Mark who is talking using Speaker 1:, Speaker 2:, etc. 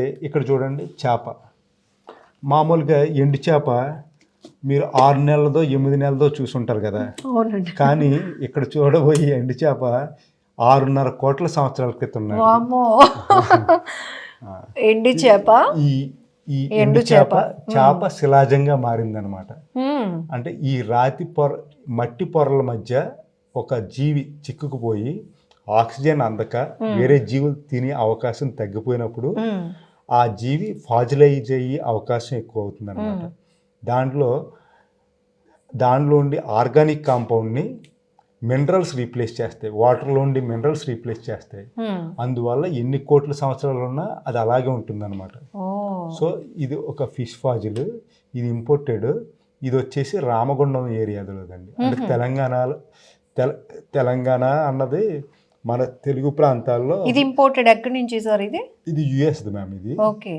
Speaker 1: ఇక్కడ చూడండి చేప. మామూలుగా ఎండు చేప మీరు 6 నెలలదో 8 నెలలదో చూసుంటారు కదా.
Speaker 2: అవునండి.
Speaker 1: కానీ ఇక్కడ చూడబోయే ఎండు చేప 6.5 కోట్ల సంవత్సరాల క్రితం ఉన్నది.
Speaker 2: వామ్మో. ఎండి చేప,
Speaker 1: ఈ ఈ ఎండు చేప శిలాజంగా మారిందనమాట. అంటే ఈ మట్టి పొరల మధ్య ఒక జీవి చిక్కుకుపోయి ఆక్సిజన్ అందక వేరే జీవులు తినే అవకాశం తగ్గిపోయినప్పుడు ఆ జీవి ఫాజిలైజ్ అయ్యే అవకాశం ఎక్కువ అవుతుంది అనమాట. దానిలో ఉండి ఆర్గానిక్ కాంపౌండ్ని మినరల్స్ రీప్లేస్ చేస్తాయి, వాటర్లో ఉండి మినరల్స్ రీప్లేస్ చేస్తాయి. అందువల్ల ఎన్ని కోట్ల సంవత్సరాలు ఉన్నా అది అలాగే ఉంటుందన్నమాట. సో ఇది ఒక ఫిష్ ఫాజిల్, ఇది ఇంపోర్టెడ్. ఇది వచ్చేసి రామగుండం ఏరియాలోదండి. అంటే తెలంగాణ అన్నది మన తెలుగు ప్రాంతాల్లో.
Speaker 2: ఇది ఇంపోర్టెడ్ ఎక్కడి నుంచి సార్? ఇది
Speaker 1: యుఎస్ మ్యామ్. ఇది
Speaker 2: ఓకే.